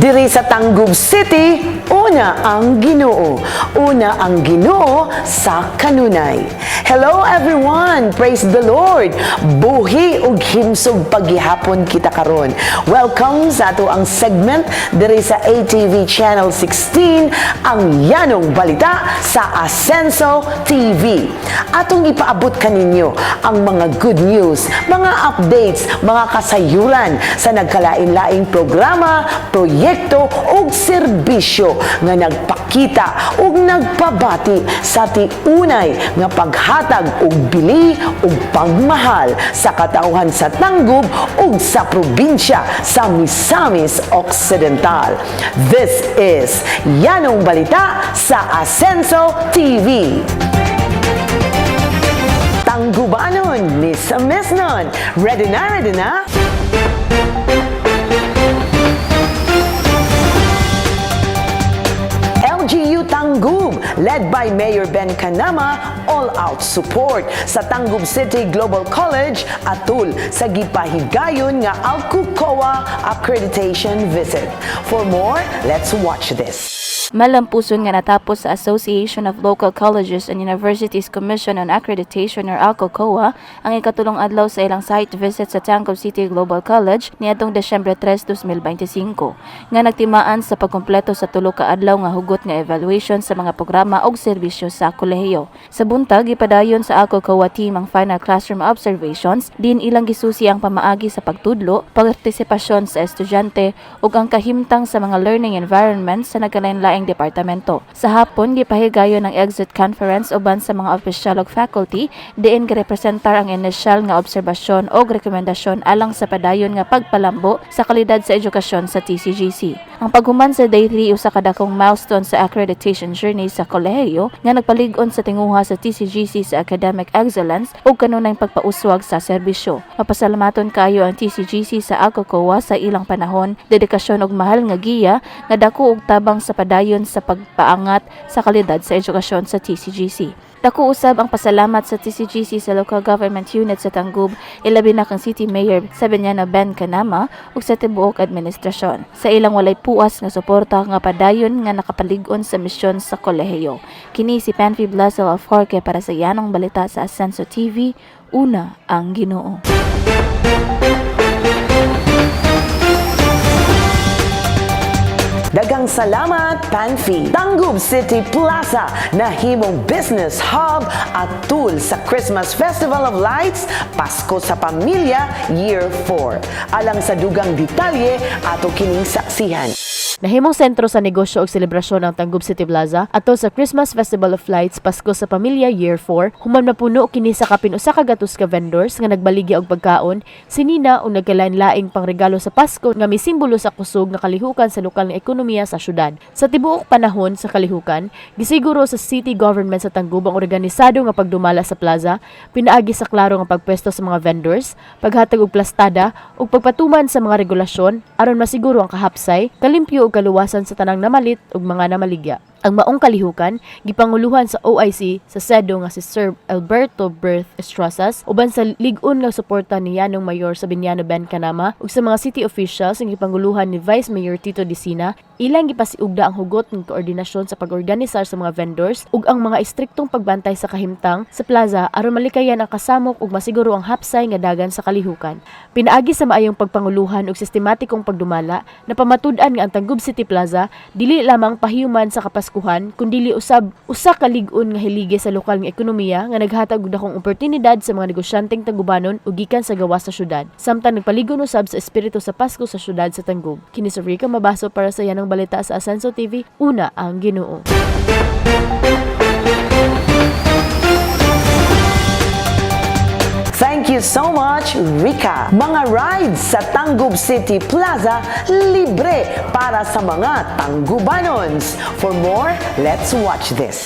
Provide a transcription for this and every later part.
Diri sa Tangub City, una ang Ginoo. Una ang Ginoo sa kanunay. Hello everyone! Praise the Lord! Buhi ug himsog paghihapon kita karon. Welcome sa ato ang segment diri sa ATV Channel 16, ang Yanong Balita sa Asenso TV. Atong ipaabot kaninyo ang mga good news, mga updates, mga kasayuran sa nagkalain-laing programa, proyekto ug serbisyo nga nagpakita ug nagpabati sa tiunay nga paghatag og bili ug pagmahal sa katauhan sa Tangub ug sa probinsya sa Misamis Occidental. This is Yanong Balita sa Asenso TV. Tanggubanon, Misamesnon. Ready na, ready na? LGU Tangub, led by Mayor Ben Canama, all-out support sa Tangub City Global College atul sa gipahigayon nga Alcocoa accreditation visit. For more, let's watch this. Malampuson nga natapos sa Association of Local Colleges and Universities Commission on Accreditation or ALCOCOA ang ikatulong adlaw sa ilang site visit sa Tangub City Global College niadtong Desyembre 3, 2025 nga nagtimaan sa pagkumpleto sa tulo ka adlaw nga hugot nga evaluation sa mga programa ug serbisyo sa kolehiyo. Sa buntag gipadayon sa ALCOCOA team ang final classroom observations, din ilang gisusi ang pamaagi sa pagtudlo, partisipasyon sa estudyante ug ang kahimtang sa mga learning environment sa nagkalain-laing departamento. Sa hapon, gipahigayon ng exit conference uban sa mga opisyal ug faculty, diin girepresentar ang inisyal nga obserbasyon o rekomendasyon alang sa padayon nga pagpalambo sa kalidad sa edukasyon sa TCGC. Ang paghuman sa Day 3 usa ka dakong milestone sa accreditation journey sa kolehiyo nga nagpalig-on sa tinguha sa TCGC sa academic excellence ug kanunay pagpauswag sa serbisyo. Mapasalamaton kaayo ang TCGC sa ALCOCOA sa ilang panahon, dedikasyon ug mahal nga giya nga dako ug tabang sa padayon sa pagpaangat sa kalidad sa edukasyon sa TCGC. Dako usab ang pasalamat sa TCGC sa local government unit sa Tangub, ilabi na kang City Mayor Sabiniano Ben Canama ug sa tibuok administrasyon. Sa ilang walay puas nga suporta nga padayon nga nakapalig-on sa misyon sa kolehiyo. Kini si Panfi Blasel of Jorge para sa Yanong Balita sa Asenso TV, una ang Ginoo. Daghang salamat, Panfi. Tangub City Plaza na himong business hub at tool sa Christmas Festival of Lights, Pasko sa Pamilya, Year 4. Alang sa dugang detalye, ato kining saksihan. Nahimong sentro sa negosyo ug selebrasyon ang Tangub City Plaza atol sa Christmas Festival of Lights Pasko sa Pamilya Year 4. Human mapuno kini sa kapin usa ka gatos ka vendors nga nagbaligya og pagkaon, sinina ug nagkalain-laing pangregalo sa Pasko nga misimbolo sa kusog nga kalihukan sa lokal nga ekonomiya sa syudad. Sa tibuok panahon sa kalihukan, gisiguro sa city government sa Tangub ang organisado nga pagdumala sa plaza, pinaagi sa klaro nga pagpwesto sa mga vendors, paghatag og plastada ug pagpatuman sa mga regulasyon aron masiguro ang kahapsay, kalimpyo ug kaluwasan sa tanang namalit ug mga namaligya. Ang maong kalihukan gipanguluhan sa OIC sa SEDO nga si Sir Alberto Berth Estrasas uban sa lig-on nga suporta ni Yanong Mayor Sabiniano Ben Canama ug sa mga city officials nga gipanguluhan ni Vice Mayor Tito Dicina. Ilang gipasiugda ang hugot ng koordinasyon sa pag-organisar sa mga vendors ug ang mga istriktong pagbantay sa kahimtang sa plaza aron malikayan ang kasamok ug masiguro ang hapsay nga dagan sa kalihukan. Pinaagi sa maayong pagpanguluhan ug sistematikong pagdumala na pamatud-an nga ang Tangub City Plaza dili lamang pahiuman sa kapaskuhan kundi usab usa ka lig-on nga hilige sa lokal nga ekonomiya nga naghatag og dakong oportunidad sa mga negosyanteng Tangubanon ug gikan sa gawas sa syudad. Samtang nagpaligon usab sa espiritu sa Pasko sa syudad sa Tangub. Kini si Rica Mabaso para sa Yanong Balita sa Asenso TV, una ang Ginoo. Thank you so much, Rika. Mga rides sa Tangub City Plaza libre para sa mga Tanggubanons. For more, let's watch this.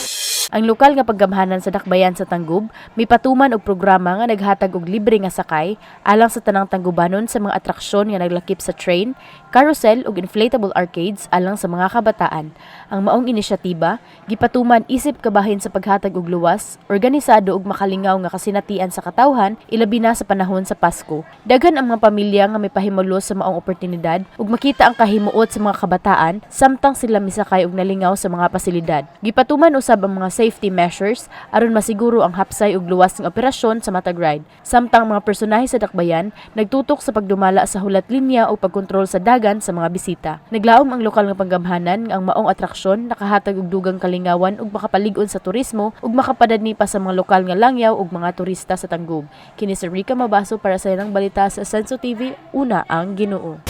Ang lokal nga paggamhanan sa dakbayan sa Tangub may patuman og programa nga naghatag og libre nga sakay alang sa tanang Tanggubanon sa mga atraksyon nga naglakip sa train, carousel ug inflatable arcades alang sa mga kabataan. Ang maong inisyatiba gipatuman isip kabahin sa paghatag og luwas, organisado ug makalingaw nga kasinatian sa katawhan ilabi na sa panahon sa Pasko. Daghan ang mga pamilya nga may pahimulo sa maong oportunidad ug makita ang kahimuot sa mga kabataan samtang sila misakay og nalingaw sa mga pasilidad. Gipatuman usab ang mga safety measures aron masiguro ang hapsay ug luwas nga operasyon sa matag ride. Samtang mga personahe sa dakbayan nagtutok sa pagdumala sa hulat linya o pagkontrol sa dagan sa mga bisita. Naglaom ang lokal nga panggamhanan nga ang maong atraksyon nakahatag og dugang kalingawan ug makapalig-on sa turismo ug makapadadni pa sa mga lokal nga langyaw ug mga turista sa Tangub. Kini si Rica Mabaso para sa ilang balita sa Senso TV, una ang Ginoo.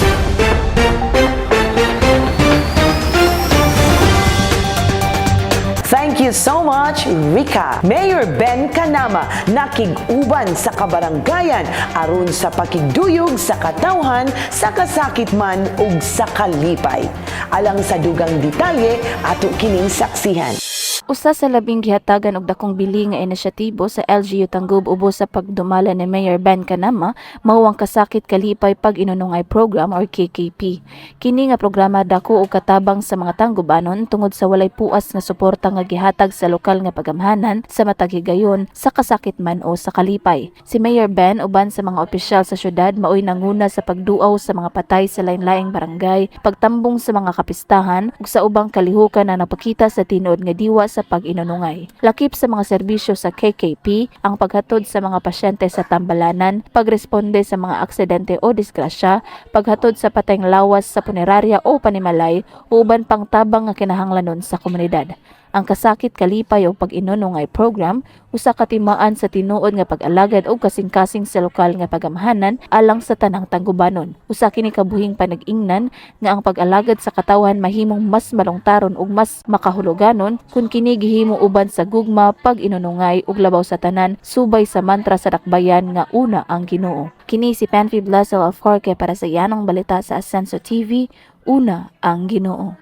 Thank you so much, Rica. Mayor Ben Canama nakig-uban sa kabaranggayan aron sa pakigduyog sa katawhan sa kasakit man ug sa kalipay. Alang sa dugang detalye ato kining saksihan. Usa sa labing gihatagan og dakong bili nga inisyatibo sa LGU Tangub ubos sa pagdumala ni Mayor Ben Canama mao ang kasakit kalipay pag-inunungay program or KKP. Kini nga programa dako og katabang sa mga Tanggubanon tungod sa walay puas nga suporta nga gihatag sa lokal nga pagamhanan sa matag higayon sa kasakit man o sa kalipay. Si Mayor Ben uban sa mga opisyal sa syudad maoy nanguna sa pagduaw sa mga patay sa lain-laing barangay, pagtambong sa mga kapistahan ug sa ubang kalihukan na napakita sa tinuod nga diwa sa pag-inunungay. Lakip sa mga serbisyo sa KKP ang paghatod sa mga pasyente sa tambalanan, pagresponde sa mga aksidente o disgrasya, paghatod sa patayng lawas sa punerarya o panimalay, uban pang tabang nga kinahanglanon sa komunidad. Ang kasakit kalipay o pag-inunungay program usa ka timaan sa tinuod nga pag-alagad og kasing-kasing sa lokal nga pagamhanan alang sa tanang Tanggubanon. Usa kini kabuhing panag-ingnan nga ang pag-alagad sa katawhan mahimong mas malungtaron ug mas makahuluganon kung kini gihimo uban sa gugma, pag-inunungay ug labaw sa tanan subay sa mantra sa dakbayan nga una ang Ginoo. Kini si Panfi Blasel of Jorge para sa yanang balita sa Asenso TV, una ang Ginoo.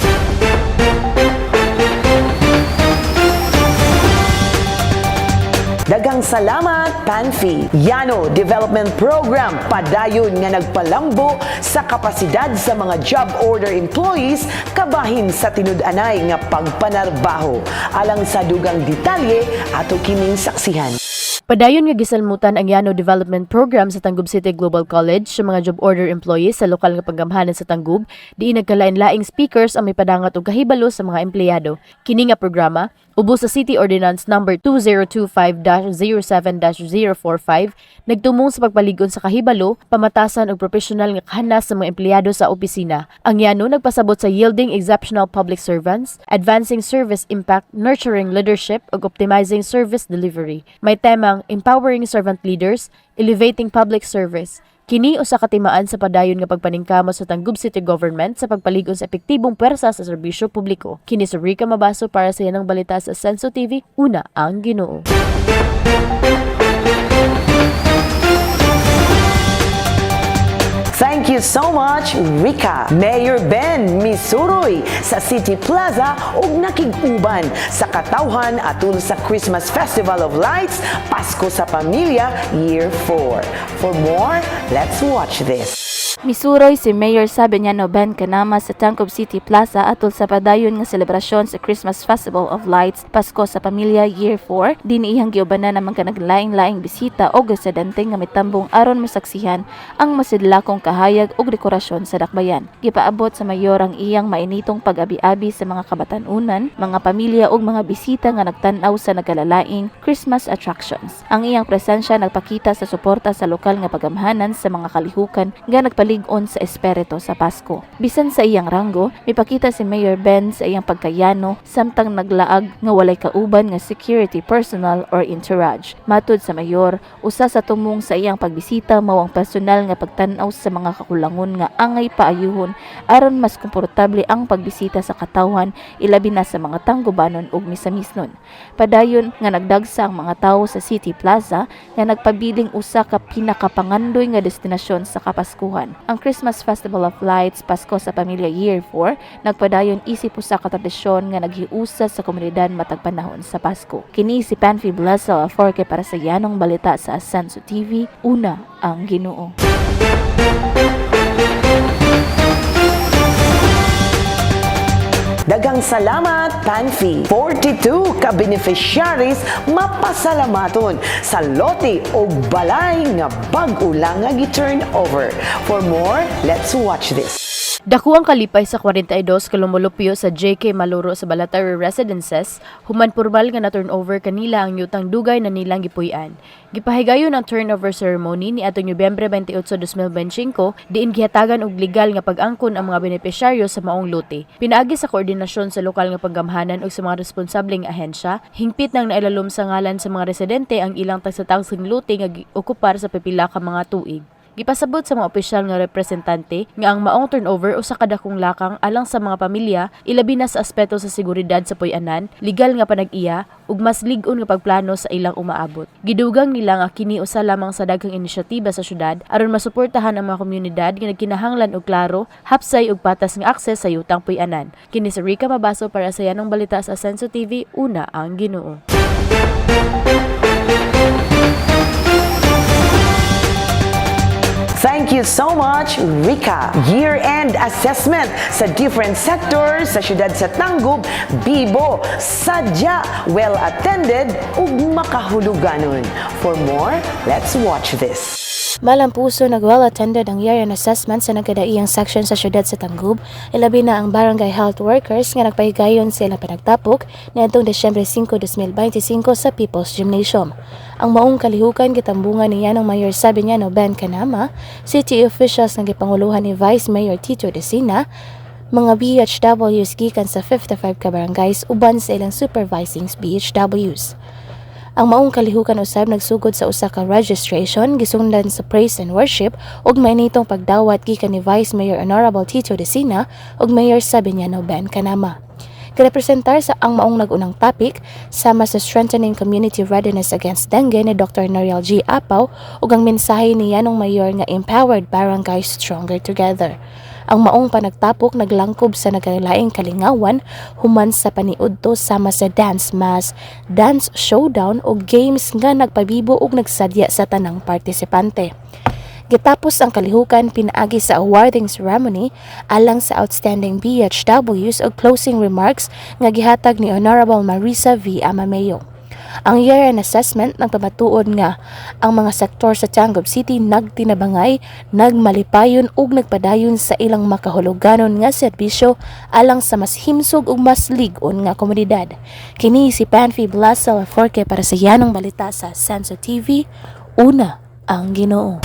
Daghang salamat, Panfi. Yano Development Program padayon nga nagpalambo sa kapasidad sa mga job order employees kabahin sa tinud-anay nga pagpanarbaho. Alang sa dugang detalye ato kining saksihan. Padayon nga gisalmutan ang Yano Development Program sa Tangub City Global College sa mga job order employees sa lokal nga panggamhanan sa Tangub, diin nagkalain-laing speakers ang may padangat og kahibalo sa mga empleyado. Kini nga programa ubos sa City Ordinance number 2025-07-045 nagtumong sa pagpaligon sa kahibalo, pamatasan ug professional nga kahanas sa mga empleyado sa opisina. Ang Yano nagpasabot sa yielding exceptional public servants, advancing service impact, nurturing leadership ug optimizing service delivery. May temang empowering servant leaders, elevating public service. Kini usa ka timaan sa padayon nga pagpaningkamo sa Tangub City Government sa pagpaligon sa epektibong pwersa sa serbisyo publiko. Kini si Rica Mabaso para sa yanang balita sa Senso TV, una ang Ginoo. Thank you so much, Rica. Mayor Ben Misuroy sa City Plaza ug nakig-uban sa katawhan atul sa Christmas Festival of Lights, Pasko sa Pamilya, Year 4. For more, let's watch this. Misuroy si Mayor Sabiñano Ben Canama sa Tangub City Plaza atol sa padayon nga selebrasyon sa Christmas Festival of Lights, Pasko sa Pamilya, Year 4. Dini iyang giubanan naman ka naglaing-laing bisita o residente nga mitambong aron masaksihan ang masidlakong kahayag ug dekorasyon sa dakbayan. Gipaabot sa mayor ang iyang mainitong pag-abi-abi sa mga kabatanunan, mga pamilya ug mga bisita nga nagtan-aw sa nagalalaing Christmas attractions. Ang iyang presensya nagpakita sa suporta sa lokal nga pagamhanan sa mga kalihukan nga nagpalig-on sa espiritu sa Pasko. Bisan sa iyang ranggo, mipakita si Mayor Ben sa iyang pagkayano samtang naglaag nga walay kauban nga security personnel or entourage. Matud sa mayor, usa sa tumong sa iyang pagbisita mao ang personal nga pagtan-aw sa mga kakulangon nga angay paayuhon aron mas komportable ang pagbisita sa katawhan ilabi na sa mga Tanggubanon ug misamisnon. Padayon nga nagdagsa ang mga tawo sa City Plaza nga nagpabiling usa ka pinakapangandoy nga destinasyon sa Kapaskuhan. Ang Christmas Festival of Lights, Pasko sa Pamilya Year 4, nagpadayon isip usa ka tradisyon nga naghiusa sa komunidad matag panahon sa Pasko. Kini si Panfi Blasel Aforque para sa yanong balita sa Ascenso TV, una ang Ginoo. Daghang salamat, Panfi. 42 ka beneficiaries mapasalamaton sa lote o balay nga bag-o lang nga gi-turn over. For more, let's watch this. Dako ang kalipay sa 42 kalumulupyo sa JK Maluro sa Balataro Residences, human formal nga na turnover kanila ang yutang dugay na nilang gipuy-an. Gipahigayon ang turnover ceremony ni atong Nobyembre 28, 2025, diin gihatagan og legal nga pag-angkon ang mga benepisyaryo sa maong lote. Pinaagi sa koordinasyon sa lokal nga panggamhanan ug sa mga responsableng ahensya, hingpit nang nailalom sa ngalan sa mga residente ang ilang tagsatangsing lote nga giokupar sa pipila ka mga tuig. Gipasabot sa mga opisyal nga representante nga ang maong turnover usa ka dakong lakang alang sa mga pamilya, ilabi na sa aspeto sa seguridad sa puy-anan, legal nga panag-iya ug mas lig-on nga pagplano sa ilang umaabot. Gidugang nila nga kini usa lamang sa daghang inisyatiba sa syudad aron masuportahan ang mga komunidad nga nagkinahanglan og klaro, hapsay ug patas nga akses sa yutang puy-anan. Kini si Rica Mabaso para sa yanong balita sa Ascenso TV, una ang Ginoo. Thank you so much, Rica. Year-end assessment sa different sectors sa syudad sa Tangub, bibo, sadya, well-attended ug makahuluganon. For more, let's watch this. Malang puso nag-well-attended ang year-end assessment sa nagkadaiyang section sa syudad sa Tangub, ilabi na ang barangay health workers nga nagpahigayon sa ilang panagtapok niadtong Desyembre 5, 2025 sa People's Gymnasium. Ang maong kalihukan gitambungan niya ng Mayor Sabiniano Ben Canama, city officials nga gipanguluhan ni Vice Mayor Tito Desina, mga BHWs gikan sa 55 ka barangays uban sa ilang supervising BHWs. Ang maong kalihukan usab nagsugod sa usa ka registration gisundan sa praise and worship ug mainitong pagdawat gikan ni Vice Mayor Honorable Tito Desina ug Mayor Sabiniano Ben Canama. Karepresentar sa ang maong nagunang topic sama sa strengthening community readiness against dengue ni Dr. Noriel G. Apaw ug ang mensahe niya ng mayor nga empowered barangays stronger together. Ang maong panagtapok naglangkob sa nagalaing kalingawan human sa paniudto sama sa dance mass, dance showdown o games nga nagpabibo ug nagsadya sa tanang partisipante. Gitapos ang kalihukan pinaagi sa awarding ceremony alang sa outstanding BHWs ug closing remarks nga gihatag ni Honorable Marisa V. Amameo. Ang year-end assessment nagpamatuod nga ang mga sektor sa Tangub City nagtinabangay, nagmalipayon ug nagpadayon sa ilang makahuluganon nga serbisyo alang sa mas himsog ug mas lig-on nga komunidad. Kini si Panfi Blasel Aforque para sa yanong balita sa Ascenso TV, una ang Ginoo.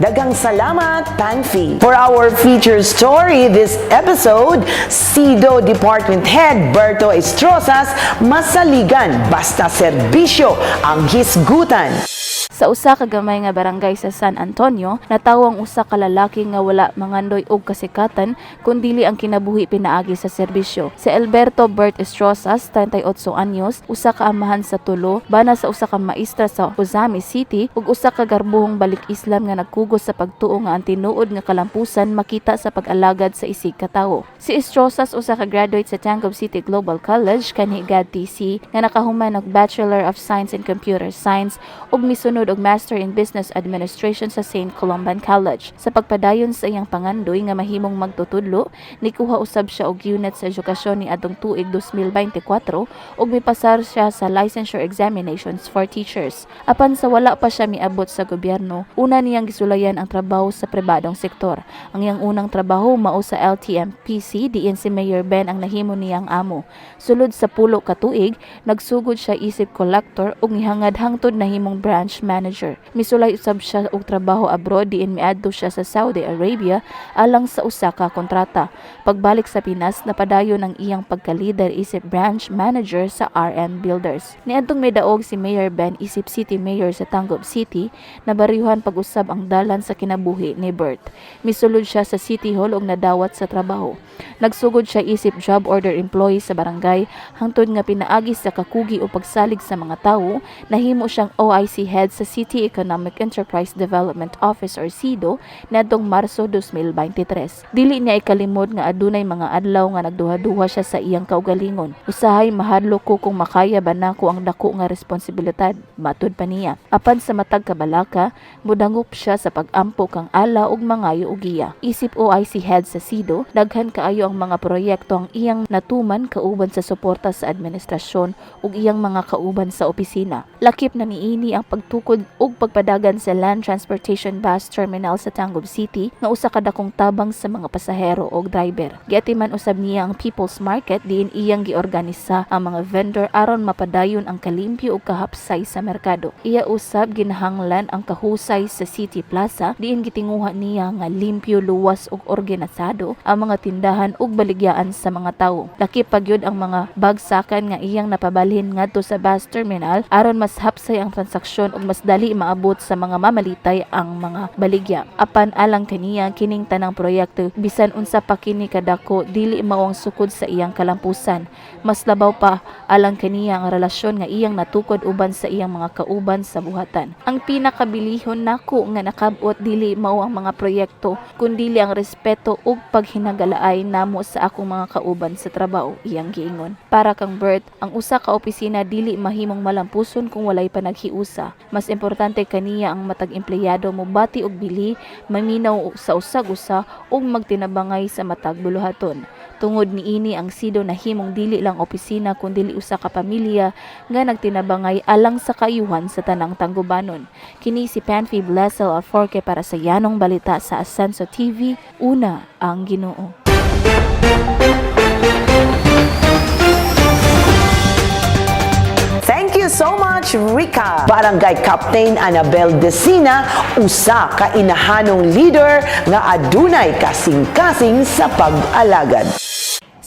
Daghang salamat, Panfi. For our feature story this episode, SIDO Department Head Berto Estrosas masaligan basta serbisyo ang hisgutan. Sa usa ka gamay nga barangay sa San Antonio, natawang usa ka lalaki nga wala mangandoy og kasikatan kundili ang kinabuhi pinaagi sa serbisyo. Si Alberto Bert Estrosas, 38 anyos, usa ka amahan sa tulo, bana sa usa ka maestra sa Ozami City ug usa ka garbuhong balik Islam nga nagkugos sa pagtuo nga ang tinuod nga kalampusan makita sa pag-alagad sa isig ka tawo. Si Estrosas usa ka graduate sa Tangub City Global College kanhi GAD-TC nga nakahuman og Bachelor of Science in Computer Science ug misunod og Master in Business Administration sa St. Columban College. Sa pagpadayon sa iyang pangandoy nga mahimong magtutudlo, nikuha usab siya og unit sa edukasyon ni adtong tuig 2024 ug mipasar siya sa licensure examinations for teachers. Apan sa wala pa siya miabot sa gobyerno, una niyang gisulayan ang trabaho sa pribadong sektor. Ang iyang unang trabaho mao sa LTMPC diin si Mayor Ben ang nahimo niyang amo. Sulod sa pulo ka tuig, nagsugod siya isip collector ug nihangad hangtod nahimong branch manager manager. Misulay usab siya og trabaho abroad diin miadto siya sa Saudi Arabia alang sa usa ka kontrata. Pagbalik sa Pinas, napadayon ang iyang pagka-leader isip branch manager sa RM Builders. Niadtong midaog si Mayor Ben isip City Mayor sa Tangub City na bariyuhan pag-usab ang dalan sa kinabuhi ni Bert. Misulod siya sa City Hall og nadawat sa trabaho. Nagsugod siya isip job order employee sa barangay hangtod nga pinaagi sa kakugi o pagsalig sa mga tawo, nahimo siyang OIC head sa City Economic Enterprise Development Office or CEDO niadtong Marso 2023. Dili niya ikalimod nga adunay mga adlaw nga nagduha-duha siya sa iyang kaugalingon. Usahay mahadlok ko kung makaya ba nako ang dako nga responsibilidad, matud pa niya. Apan sa matag kabalaka, mudangop siya sa pag-ampo kang ala ug mangayo og giya. Isip OIC head sa CEDO, daghan kaayo ang mga proyekto ang iyang natuman kauban sa suporta sa administrasyon ug iyang mga kauban sa opisina. Lakip na niini ang pagtukod ug pagpadagan sa Land Transportation Bus Terminal sa Tangub City nga usa ka dakong tabang sa mga pasahero ug driver. Giatiman usab niya ang People's Market diin iyang giorganisa ang mga vendor aron mapadayon ang kalimpyo ug kahapsay sa merkado. Iya usab ginahanglan ang kahusay sa City Plaza diin gitinguha niya nga limpyo, luwas ug organisado ang mga tindahan ug baligyaan sa mga tawo. Lakip pagyud ang mga bagsakan nga iyang napabalhin ngadto sa bus terminal aron mas hapsay ang transaksyon ug mas dali maabot sa mga mamalitay ang mga baligya. Apan alang kaniya kining tanang proyekto bisan unsa pa kini kadako dili mao ang sukod sa iyang kalampusan. Mas labaw pa alang kaniya ang relasyon nga iyang natukod uban sa iyang mga kauban sa buhatan. Ang pinakabilihon nako nga nakabot dili mao ang mga proyekto kundi ang respeto ug paghinagalaay namo sa akong mga kauban sa trabaho, iyang giingon. Para kang Bert, ang usa ka opisina dili mahimong malampuson kung walay panaghiusa. Mas importante kaniya ang matag empleyado mo bati og bili, maminaw sa usag-usa ug magtinabangay sa matag buluhaton. Tungod niini ang SIDO nahimong dili lang opisina kundi usa ka pamilya nga nagtinabangay alang sa kaayuhan sa tanang Tanggubanon. Kini si Panfi Blessel Alforque para sa Yanong Balita sa Ascenso TV, una ang Ginoo. Thank you so much, Rica. Barangay Captain Annabel Decina, usa ka inahanong leader nga adunay kasing-kasing sa pag-alagad.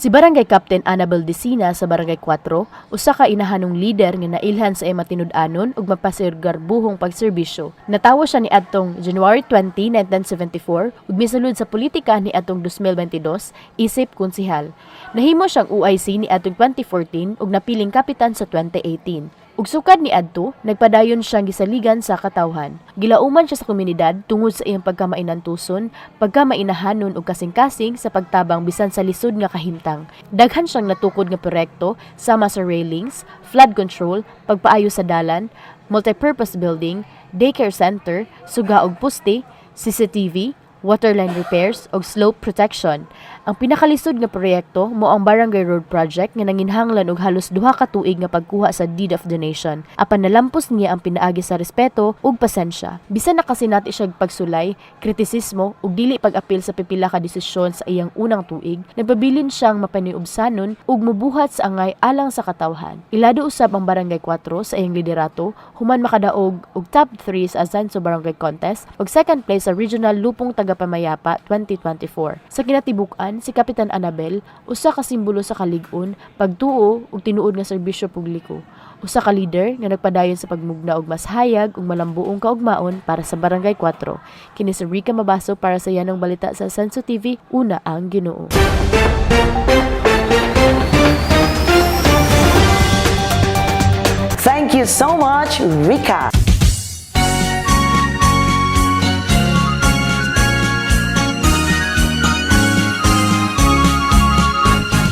Si Barangay Captain Annabel Decina sa Barangay 4, usa ka inahanong leader nga nailhan sa matinud-anon ug mapasirgarbuhong pagserbisyo. Natawo siya ni adtong January 20, 1974 ug misulod sa politika ni adtong 2022 isip konsehal. Nahimo siyang OIC ni adtong 2014 ug napiling kapitan sa 2018. Ug sukad ni adto, nagpadayon siyang gisaligan sa katawhan. Gilauman siya sa komunidad tungod sa iyang pagkamainantuson, pagkamainahanon ug kasing-kasing sa pagtabang bisan sa lisod nga kahimtang. Daghan siyang natukod nga proyekto sama sa railings, flood control, pagpaayo sa dalan, multipurpose building, daycare center, suga og poste, CCTV, waterline repairs ug slope protection. Ang pinakalisod nga proyekto mo ang Barangay Road Project nga nanginhanglan og halos 2 ka tuig nga pagkuha sa deed of donation. Apan nalampos niya ang pinaagi sa respeto ug pasensya. Bisan nakasinati siya pagsulay, kritisismo ug dili pag-apil sa pipila ka desisyon sa iyang unang tuig, nagpabilin siyang mapaniubsanon ug mubuhat sa angay alang sa katawhan. Ilado usab ang Barangay 4 sa iyang liderato, human makadaog og top 3 sa Ascenso Barangay Contest ug second place sa Regional Lupong Tagapamayapa 2024. Sa kinatibukan, si Kapitan Annabel, usa ka simbolo sa kalig-on, pagtuo ug tinuod nga serbisyo publiko. Usa ka leader nga nagpadayon sa pagmugna og mas hayag ug malambuong kaugmaon para sa Barangay 4. Kini si Rica Mabaso para sa Yanong Balita sa Ascenso TV, una ang Ginoo. Thank you so much, Rica.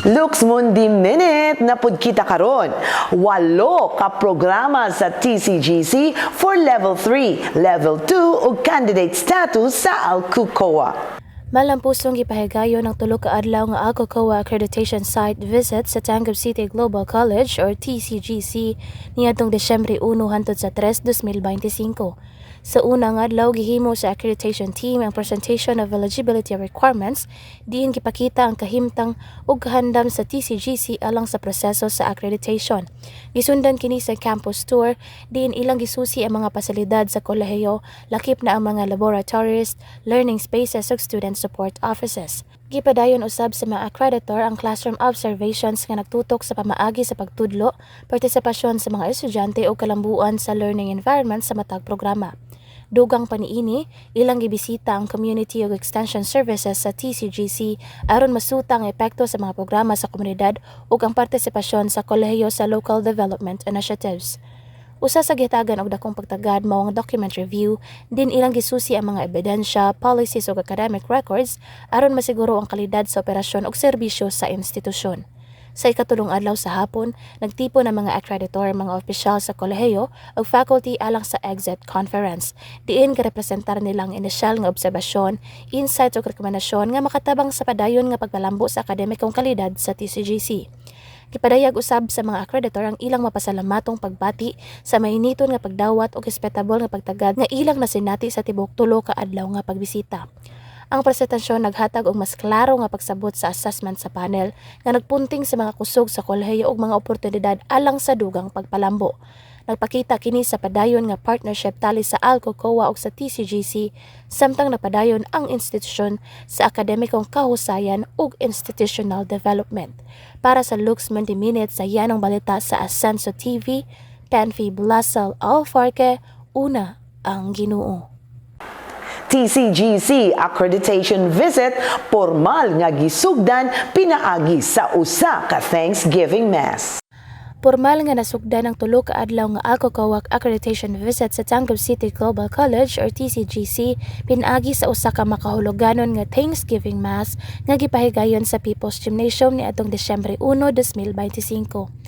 Lux Mundi Minute na pud kita karon. 8 ka programa sa TCGC for Level 3, Level 2 ug candidate status sa Alcucoa. Malampusong gipahigayon ang 3 ka adlaw nga Alcocoa Accreditation Site Visit sa Tangub City Global College or TCGC niadtong Disyembre 1 hangtod sa 3, 2025. Sa unang adlaw gihimo sa accreditation team ang presentation of eligibility requirements diin gipakita ang kahimtang ug kahandam sa TCGC alang sa proseso sa accreditation. Gisundan kini sa campus tour diin ilang gisusi ang mga pasilidad sa kolehiyo, lakip na ang mga laboratories, learning spaces ug student support offices. Gipadayon usab sa mga accreditor ang classroom observations nga nagtutok sa pamaagi sa pagtudlo, partisipasyon sa mga estudyante o kalambuan sa learning environment sa matag programa. Dugang paniini, ilang gibisita ang community ug extension services sa TCGC aron masuta ang epekto sa mga programa sa komunidad ug ang partisipasyon sa kolehiyo sa local development initiatives. Usa sa gihatagan og dakong pagtagad mao ang document review, din ilang gisusi ang mga ebidensya, policies ug academic records aron masiguro ang kalidad sa operasyon ug serbisyo sa institusyon. Sa ikatulong adlaw sa hapon, nagtipon ang mga accreditor, mga opisyal sa kolehiyo ug faculty alang sa exit conference. Diin girepresentar nilang inisyal nga obserbasyon, insights ug rekomendasyon nga makatabang sa padayon nga pagpalambo sa akademikong kalidad sa TCGC. Gipadayag usab sa mga accreditor ang ilang mapasalamatong pagbati sa mainiton nga pagdawat ug respetable nga pagtagad nga ilang nasinati sa tibok tulo ka adlaw nga pagbisita. Ang presentasyon naghatag og mas klaro nga pagsabot sa assessment sa panel nga nagpunting sa mga kusog sa kolehiyo ug mga oportunidad alang sa dugang pagpalambo. Nagpakita kini sa padayon nga partnership tali sa ALCO, COA ug sa TCGC samtang napadayon ang institusyon sa akademikong kahusayan ug institutional development. Para sa Lux 20 Minutes sa yanong balita sa Ascenso TV, Panfi Blasel Alfarque, una ang Ginoo. TCGC accreditation visit pormal nga gisugdan pinaagi sa usa ka Thanksgiving Mass. Pormal nga nasugdan ang tulo ka adlaw nga ALCO-COAC accreditation visit sa Tangub City Global College or TCGC pinaagi sa usa ka makahuluganon nga Thanksgiving Mass nga gipahigayon sa People's Gymnasium niadtong Disyembre 1, 2025.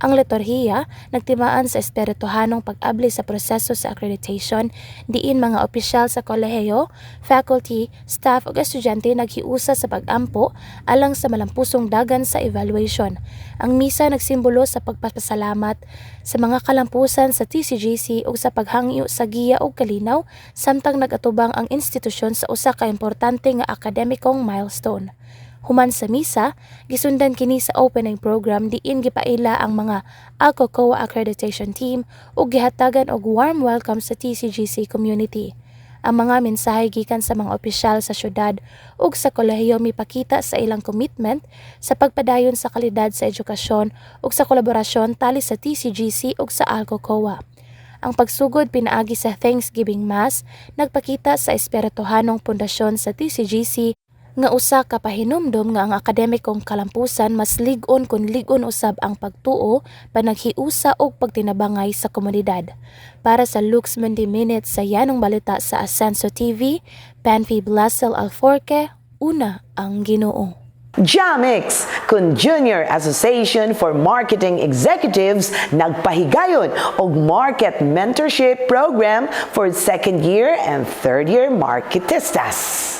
Ang liturhiya nagtimaan sa espirituhanong pag-abli sa proseso sa accreditation, diin mga opisyal sa kolehiyo, faculty, staff ug estudyante naghiusa sa pag-ampo alang sa malampusong dagan sa evaluation. Ang misa nagsimbolo sa pagpasalamat sa mga kalampusan sa TCGC ug sa paghangyo sa giya ug kalinaw samtang nagatubang ang institusyon sa usa ka importante nga akademikong milestone. Human sa misa, gisundan kini sa opening program diin gipaila ang mga ALCO-COA accreditation team ug gihatagan og warm welcome sa TCGC community. Ang mga mensahe gikan sa mga opisyal sa syudad ug sa kolehiyo mipakita sa ilang commitment sa pagpadayon sa kalidad sa edukasyon ug sa kolaborasyon tali sa TCGC ug sa ALCO-COA. Ang pagsugod pinaagi sa Thanksgiving Mass nagpakita sa espirituhanong pundasyon sa TCGC nga usa ka pahinumdom nga ang akademikong kalampusan mas lig-on kun lig-on usab ang pagtuo, panaghiusa ug pagtinabangay sa komunidad. Para sa Lux 20 Minutes sa yanong balita sa Ascenso TV, Panfi Blasel Alfarque, una ang Ginoo. JAMIX kun Junior Association for Marketing Executives nagpahigayon og Market Mentorship Program for second year and third year marketistas.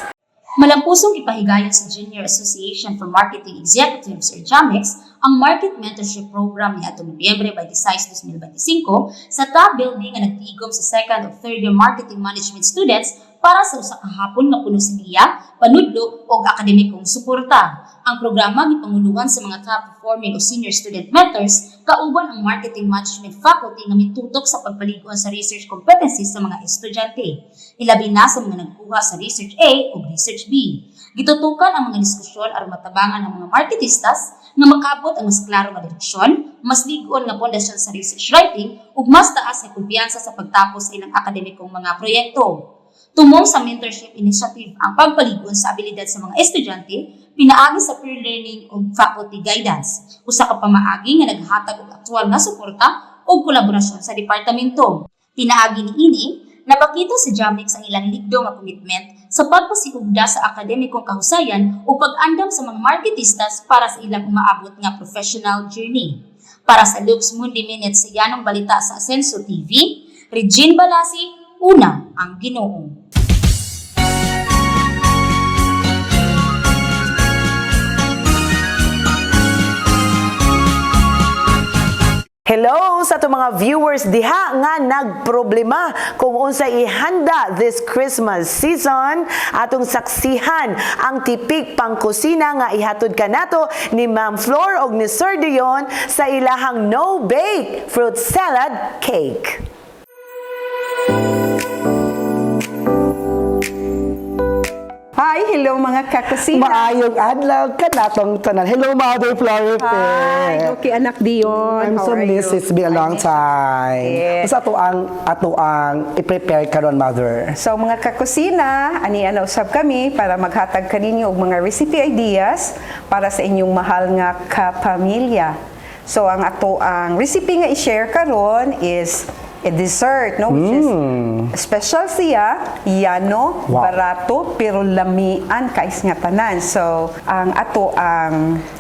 Malampusong ipahigayon sa Junior Association for Marketing Executives or JAMIX ang Market Mentorship Program ni atong Nobyembre 26, 2025 sa top building nga nagtigom sa second o third year marketing management students para sa usa ka hapon nga puno sa giya, panudlo ug akademikong suporta. Ang programa gipanguluhan sa mga top performing o senior student mentors kauban ang marketing management faculty nga mitutok sa pagpaliguan sa research competencies sa mga estudyante. Ilabi na sa mga nagkuha sa Research A o Research B. Gitutukan ang mga diskusyon aron matabangan ng mga marketistas nga makabot ang mas klaro nga direksyon, mas lig-on nga pundasyon sa research writing ug mas taas nga kumpiyansa sa pagtapos sa ilang akademikong mga proyekto. Tumong sa mentorship initiative ang pagpaliguan sa abilidad sa mga estudyante, pinaagi sa peer learning ug faculty guidance, usa ka pamaagi nga naghatag og aktual nga suporta ug kolaborasyon sa departamento. Pinaagi niini, napakita sa JAMIX ang ilang ligdo nga commitment sa pagpasikugda sa akademikong kahusayan o pag-andam sa mga marketistas para sa ilang umaabot nga professional journey. Para sa Lux 20 Minutes sa yanong balita sa Ascenso TV, Regine Balasi, una ang Ginoo. Hello sa ato mga viewers diha nga nagproblema kung unsa ihanda this Christmas season. Atong saksihan ang tipik pangkusina nga ihatod kanato ni Ma'am Flor og ni Sir Dion sa ilahang no-bake fruit salad cake. Hi, hello mga kakusina. Maayong adlaw ka natong tanan. Hello, Mother Floripe. Hi, okay anak Dion. I'm How so are miss. you? It's been a long time. Yes. Basta ato ang i-prepare karon, Mother. So mga kakusina, ani ana usab kami para maghatag kaninyo og mga recipe ideas para sa inyong mahal nga kapamilya. So ang recipe nga i-share karon is a dessert, no? Which is special siya, yano, Wow. barato, pero lamian kais nga tanan. So ang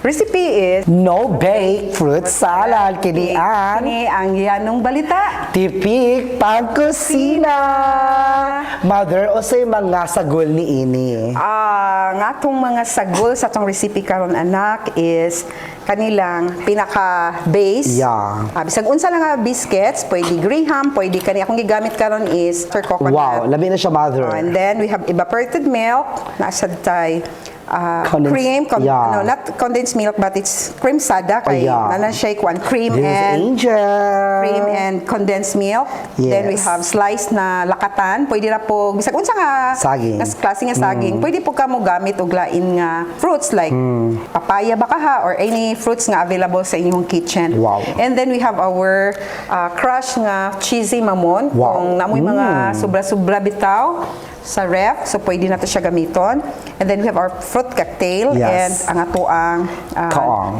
recipe is No bake fruit salad kinian. Kini ang yanong balita. Tipik pangkusina. Mother, usay mga sagol ni ini. Ang atong mga sagol sa atong recipe karon anak is kanilang pinaka-base. Yeah. Bisag unsa lang nga biscuits, pwede Graham, pwede kani akong gigamit karon is coconut. Wow, labi na siya, Mother. And then we have evaporated milk, nasa tay Condensed- cream, yeah. no, not condensed milk but it's cream sada kay yeah. nanan siya kuan cream This is and Angel. condensed milk. Then we Yes. have sliced na lakatan. Pwede na po, bisag unsa nga Saging. nga klase nga saging. Pwede po ka mo gamit og lain nga fruits like papaya baka ha or any fruits nga available sa inyong kitchen. Wow. And then we have our crushed nga cheesy mamon. Wow. Kung namoy mga sobra-sobra bitaw sa ref, so pwede na to siya gamiton. And then we have our fruit cocktail Yes. and ang ato ang Kaong.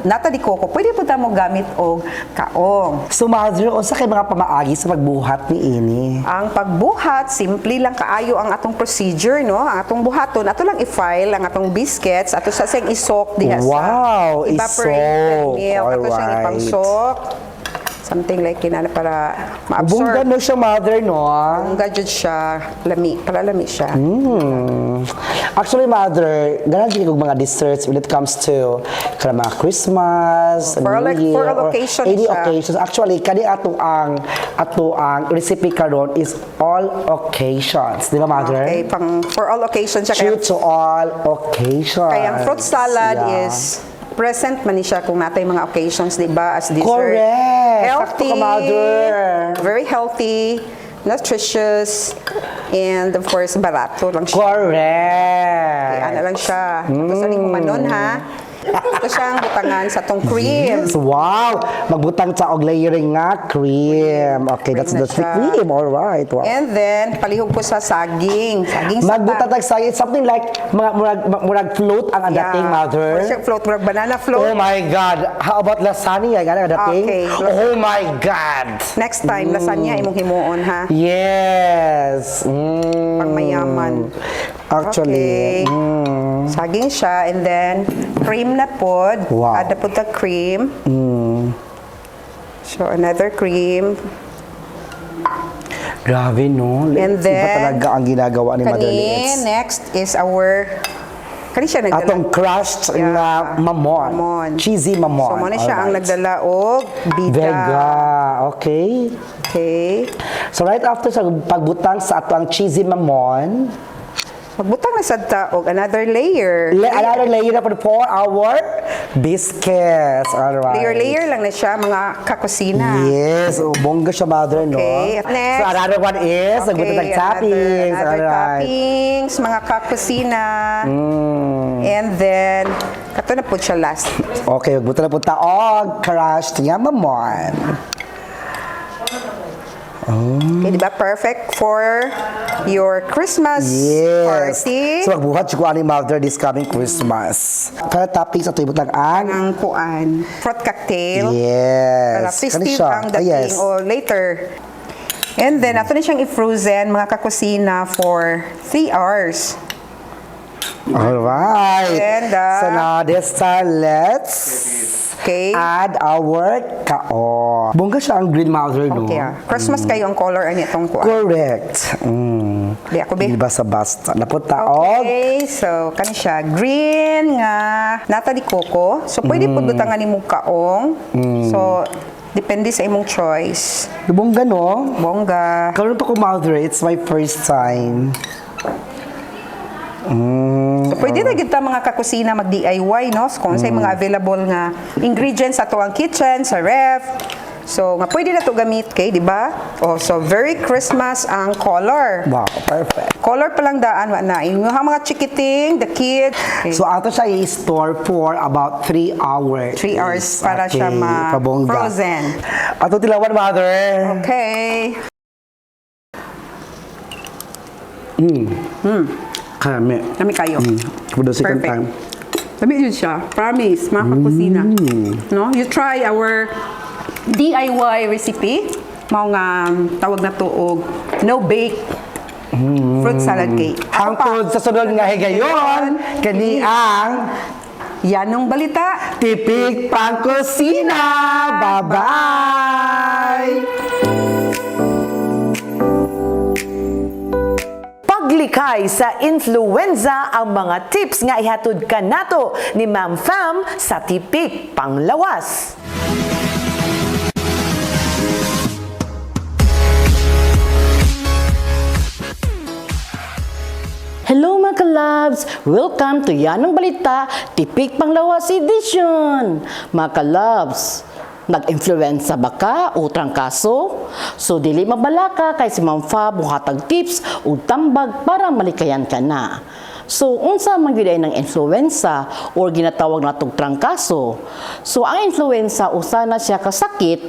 nata di coco. Pwede po ta mo gamit og kaong. So, Mother, unsa kay mga pamaagi sa pagbuhat ni ini? Ang pagbuhat, simple lang kaayo ang atong procedure, no? Ang atong buhaton, ato lang i-file ang atong biscuits, ato sa siyang isok diha Wow, sa evaporated isok. milk, ato siyang Alright. ipangsok. Something like kinana para Bungga ma-absorb. no siya, Mother, no? Ang gadget siya, para lami siya. Actually, Mother, ganun din kong mga desserts when it comes to mga Christmas, For all- New Year, for all or occasions any siya. occasions. Actually, kani ato ang recipe karon is all occasions. Di ba, Mother? Okay, for all occasions siya. True to all occasions. Kaya ang fruit salad Yeah. is present man ni siya kung natay mga occasions, di ba, as dessert. Correct. Healthy. Sakto ka, Mother. Very healthy, nutritious, and of course, barato lang siya. Correct. Kaya lang siya. Tapos aning kumanon, ha? Ito siyang butangan sa tong cream. Yes, wow! Magbutang sa og layering nga cream. Okay, that's na the siya. cream. All right. Wow. And then, palihog ko sa saging. Saging sa Magbutatag sa something like murag float ang dating, Mother. Or siya float, murag banana float. Oh my God. How about lasagna? Gana ang dating? Okay. Oh my God. Next time, lasagna imong himuon, ha? Yes. Pangmayaman. Actually. Okay. Saging siya, and then cream na pod. Wow. Add na pod the cream. So, another cream. Grabe, no? And Iba then, talaga ang ginagawa ni Mother Liz. next is our, kani siya nagdala. Atong crushed Yeah. na mamon. Mamon. Cheesy mamon. So, muna siya ang Alright. nagdala og bida. Vega. Okay. Okay. So right after sa pagbutang sa ato ang cheesy mamon, Magbutang na sad ta og another layer. another layer na for our biscuits. Alright. Layer lang na siya, mga kakusina. Yes. Oh, bongga siya, Mother, no? Okay, next. So another one is, nagbutang ng toppings. Another Alright. toppings, mga kakusina. And then, kato na po siya last. Okay, magbutang na po taog, crushed nga mamon. Okay, di ba? Perfect for your Christmas Yes. party. So magbuhat siya ko ani Mother this coming Christmas. Para toppings ato ibutang ang Ang kuan, fruit cocktail. Para yes. festive siya. ang dating Yes. o later. And then, ato na siyang i-frozen, mga kakusina, for 3 hours. Alright. And, so now this time, let's Okay? add our kaon. Bongga siya ang green Mother, no? Okay, Christmas kayo ang color ani itong kuan. Correct. Di ako, be. Di ba sa basta? Napunta og Okay, so kani siya green nga nata di coco. So pwede pud butangan nimo kaong. So Depende sa imong choice. Bongga, no? Bongga. Karoon pa ko, mother. It's my first time. So, pwede na kita mga kakusina mag-DIY, no? So, kung sa mga available nga ingredients sa ang kitchen, sa ref. So, nga pwede na to gamit kay, di ba? Oh, so very Christmas ang color. Wow, perfect. Color pa lang daan wa na. Yung mga chikiting, the kid. So, ato siya i-store for about 3 hours. 3 hours para siya pabongga. frozen. Ato tilawan, mother. Okay. Kami. Kami kayo. For the second Perfect. time. Sabi yun siya. Promise, mga kakusina. No? You try our DIY recipe. Mao nga tawag na to og no-bake fruit salad cake. Hangtod sa sunod nga higayon, kani ang Yanong balita. Tipik Pangkusina. Bye-bye! Paglikay sa influenza ang mga tips nga ihatod kanato ni Ma'am Fam sa Tipik Panglawas. Hello mga kalabs! Welcome to Yanong Balita, Tipik Panglawas Edition! Mga kalabs, nag-influenza ba ka o trangkaso? So dili mabalaka kay si Ma'am Fab muhatag tips o tambag para malikayan ka na. So, unsa man gyud ay ng influenza or ginatawag natong trangkaso. So, ang influenza usa na siya kasakit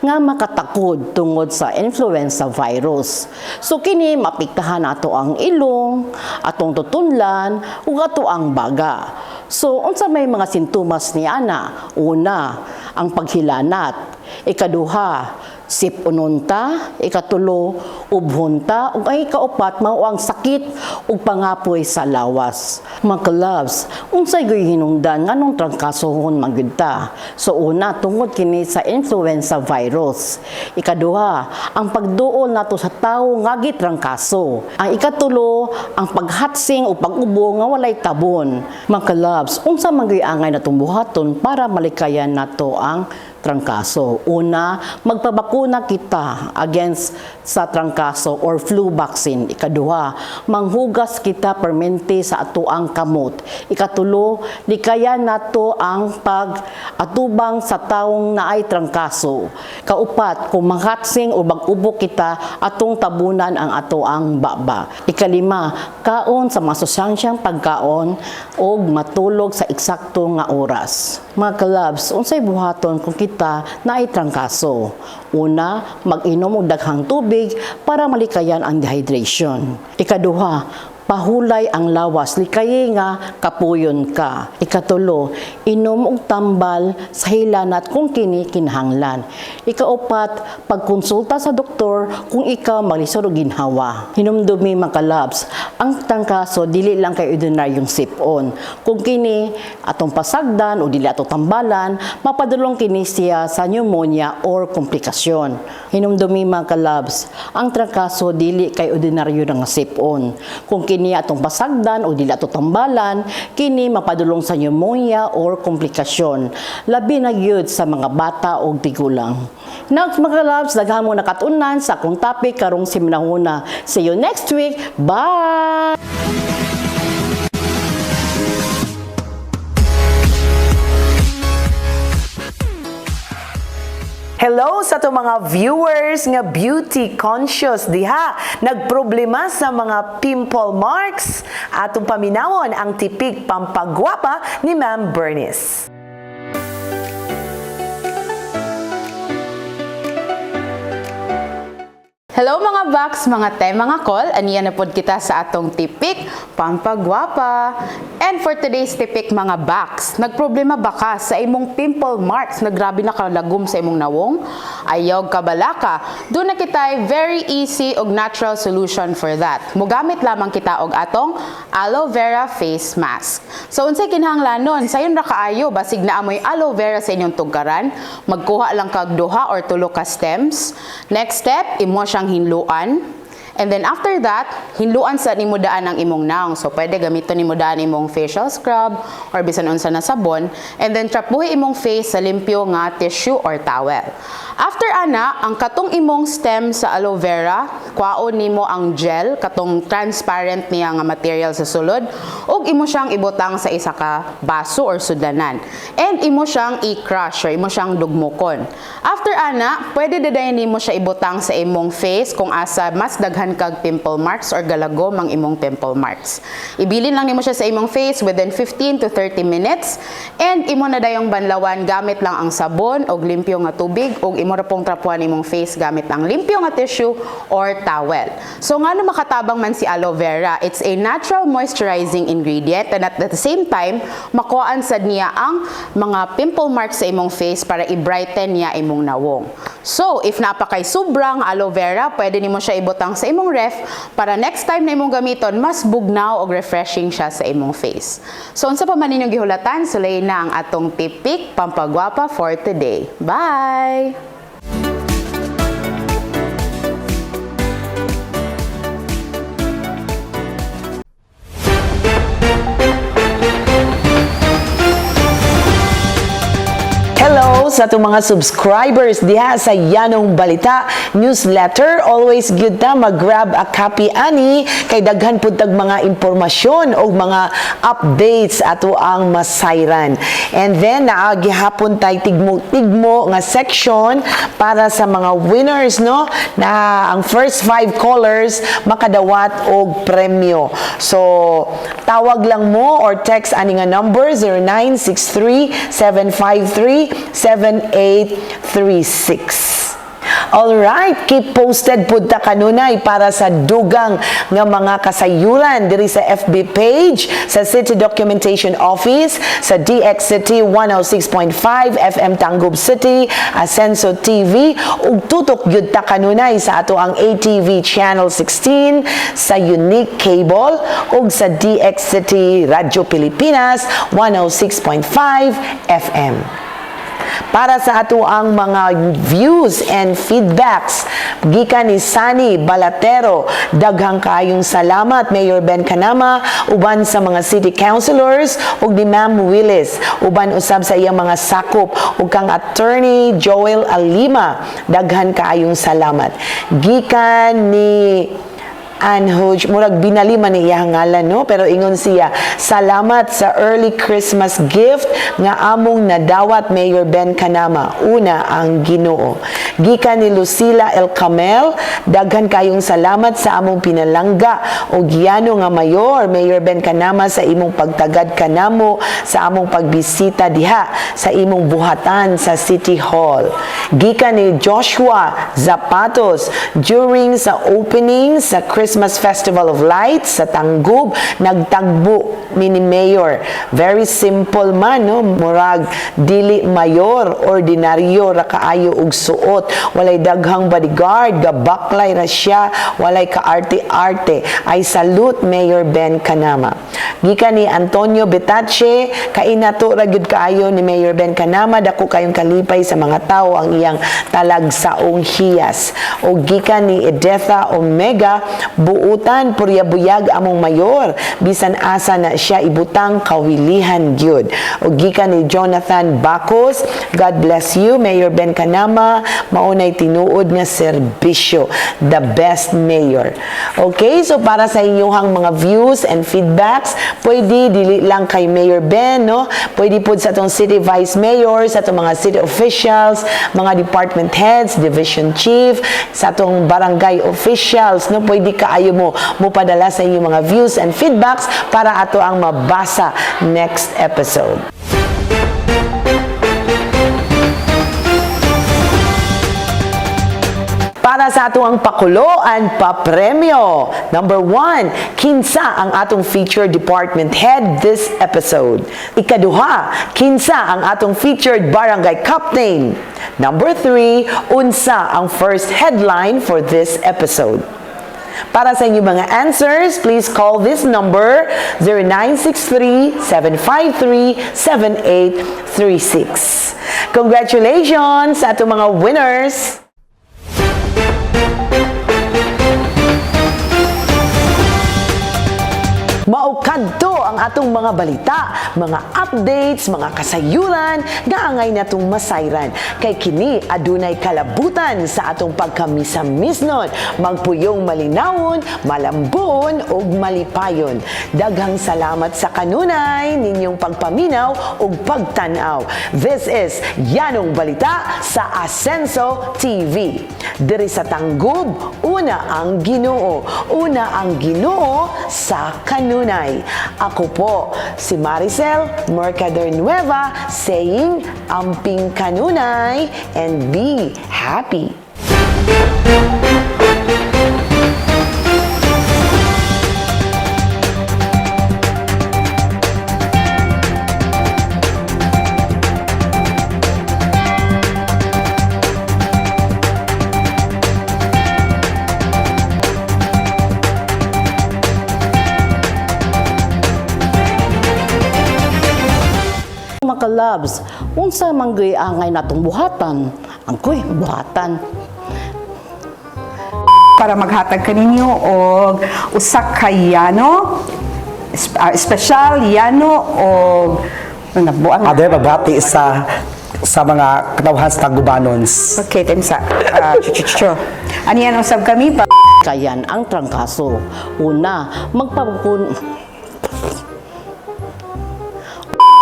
nga makatakod tungod sa influenza virus. So, kini mapiktahan ato ang ilong, atong tutunlan, ug ato ang baga. So, unsa may mga sintomas ni ana? Una, ang paghilanat. Ikaduha, sipununta. Ikatulo, ubhunta. Ug ay kaupat, mao ang sakit ug pangapoy sa lawas. Mga kalabs, unsay gyud hinungdan nganong trangkasohon man gyud ta? So una, tungod kini sa influenza virus. Ikaduha, ang pagduol nato sa tawo nga gitrangkaso. Ang ikatulo, ang paghatsing o pag-ubo nga walay tabon. Mga kalabs, unsa man gyud angay natong buhaton para malikayan nato ang trangkaso. Una, magpabakuna kita against sa trangkaso or flu vaccine. Ikaduha, manghugas kita permente sa atuang kamot. Ikatulo, likayan nato ang pag-atubang sa taong naay trangkaso. Kaupat, kung manghatsing o mag-ubo kita, atong tabunan ang atoang baba. Ikalima, kaon sa masustansyang pagkaon o matulog sa eksakto nga oras. Mga kalabs, unsay buhaton kung kita naay trangkaso? Una, mag-inom og daghang tubig para malikayan ang dehydration. Ikaduha, pahulay ang lawas, likayi nga kapuyon ka. Ikatulo, inom og tambal sa hilanat kung kini kinahanglan. Ikaupat, pagkonsulta sa doktor kung ikaw maglisod og ginhawa. Hinumdumi mga kalabs, ang trangkaso dili lang kay ordinaryong sipon. Kung kini atong pasagdan o dili ato tambalan, mapadulong kini siya sa pneumonia or komplikasyon. Hinumdumi mga kalabs, ang trangkaso dili kay ordinaryo nga sipon. Kung kini atong pasagdan o dili ato tambalan, kini mapadulong sa pneumonia or komplikasyon. Labi na gyud sa mga bata o tigulang. Next mga kalabs, daghan mo nakatunan sa akong topic karong siminahuna. See you next week. Bye! Hello sa to mga viewers nga beauty conscious diha. Nagproblema sa mga pimple marks. Atong paminawon ang tipik pampagwapa ni Ma'am Bernice. Hello mga Vax, mga te, mga call. Aniya na pod kita sa atong tipik pampagwapa. And for today's tipik mga Vax, nagproblema ba ka sa imong pimple marks na grabe na kalagom sa imong nawong? Ayaw ka balaka. Doon na kita very easy og natural solution for that. Mugamit lamang kita og atong aloe vera face mask. So unsay kinahanglanon? Sayon ra kaayo basig na amoy aloe vera sa inyong tugkaran, magkuha lang kag duha or tulo ka stems. Next step, imo siyang hinluan. And then after that, hinluan sa nimo daan ang imong naong. So pwede gamiton nimo daan imong facial scrub or bisan unsa na sabon, and then trapuhi imong face sa limpyo nga tissue or towel. After ana, ang katong imong stem sa aloe vera, kwaon nimo ang gel, katong transparent niya nga material sa sulod, ug imo siyang ibutang sa isa ka baso or sudanan. And imo siyang i-crush or imo siyang dugmukon. After ana, pwede dadayon nimo siya ibutang sa imong face kung asa mas daghan kag pimple marks or galagom ang imong pimple marks. Ibilin lang nimo siya sa imong face within 15 to 30 minutes, and imo na dayong banlawan gamit lang ang sabon og limpyo nga tubig, ug imo ra pong trapuan imong face gamit ang limpyo nga tissue or towel. So ngano makatabang man si aloe vera? It's a natural moisturizing ingredient, and at the same time makuhaan sad niya ang mga pimple marks sa imong face para i-brighten niya imong nawong. So if napakay sobrang aloe vera, pwede nimo siya ibutang sa imong ref para next time na imong gamiton mas bugnaw og refreshing siya sa imong face. So unsa pa man ninyong gihulatan, sulay na ang atong tipik pampagwapa for today. Bye! Hello sa atong mga subscribers diha sa Yanong Balita newsletter. Always good ta mag-grab a copy ani kay daghan pud tag mga impormasyon o mga updates ato ang masayran. And then naagihapon tay tigmo nga section para sa mga winners, no, na ang first 5 callers makadawat og premyo. So tawag lang mo or text ani nga number 0963-753-7836. Alright, keep posted pud ta kanunay para sa dugang nga mga kasayuran diri sa FB page sa City Documentation Office, sa DX City 106.5 FM Tangub City, Asenso TV, ug tutok gyud ta kanunay sa ato ang ATV Channel 16, sa Unique Cable, ug sa DX City Radio Pilipinas 106.5 FM. Para sa ato ang mga views and feedbacks gikan ni Sunny Balatero, daghang kaayong salamat Mayor Ben Canama, uban sa mga city councilors ug ni Ma'am Willis, uban usab sa iyang mga sakop ug kang Attorney Joel Alima, daghan kaayong salamat. Gikan ni Anhuj, murag binaliman ni iyang ngalan, no? Pero ingon siya, salamat sa early Christmas gift nga among nadawat Mayor Ben Canama. Una, ang Ginoo. Gikan ni Lucila El Camel, daghan kayong salamat sa among pinalangga o giyano nga mayor, Mayor Ben Canama, sa imong pagtagad kanamo, sa among pagbisita diha, sa imong buhatan sa City Hall. Gikan ni Joshua Zapatos, during sa opening sa Christmas Festival of Lights sa Tangub, nagtagbo ni Mayor. Very simple man, no? Murag dili mayor, ordinaryo ra kaayo og suot. Walay daghang bodyguard, gabaklay ra siya, walay kaarte-arte. I salute Mayor Ben Canama. Gikan ni Antonio Betache, kainato ra gyud kaayo ni Mayor Ben Canama, dako kayong kalipay sa mga tao ang iyang talagsaong hiyas. O gikan ni Edetha Omega, buutan puryabuyag among mayor, bisan asa na siya ibutang kawilihan gyud. O gikan ni Jonathan Bacos, God bless you Mayor Ben Canama, maunay tinuod nga serbisyo, the best mayor. Okay, so para sa inyong mga views and feedbacks, pwede dili lang kay Mayor Ben, no? Pwede po sa atong city vice mayor, sa atong mga city officials, mga department heads, division chief, sa atong barangay officials, no? Pwede kaayo mo padala sa inyong mga views and feedbacks para ato ang mabasa next episode. Para sa ato ang pakuloan papremyo. Number 1, kinsa ang atong featured department head this episode. Ikaduha, kinsa ang atong featured barangay captain. Number 3, unsa ang first headline for this episode. Para sa inyong mga answers, please call this number 0963-753-7836. Congratulations sa atong mga winners! Maukadto ang atong mga balita, mga updates, mga kasayuran nga angay natong masayran. Kay kini adunay kalabutan sa atong pagkamisamisnon, magpuyong malinawon, malambon ug malipayon. Daghang salamat sa kanunay ninyong pagpaminaw ug pagtan-aw. This is Yanong Balita sa Asenso TV. Diri sa Tanggub, una ang Ginoo. Una ang Ginoo sa kanunay. Ako po si Maricel Mercader Nueva saying amping kanunay and be happy. Mga kalabs, unsa manggoy angay natong buhatan? Angkoy, buhatan. Para maghatag kaninyo og usa ka yano, special yano og nabuang. Ade pagbati sa mga katawhan sa Tanggubanons. Okay, tensa. Chuchuchu. Ani ano sab kami pa Kayan ang trangkaso. Una, magpapun...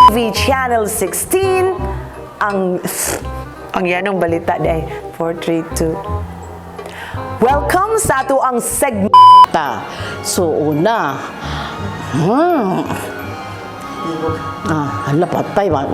TV Channel 16 ang Yanong Balita day 432. Welcome sa ato ang segment. So, una... hala, patay ba?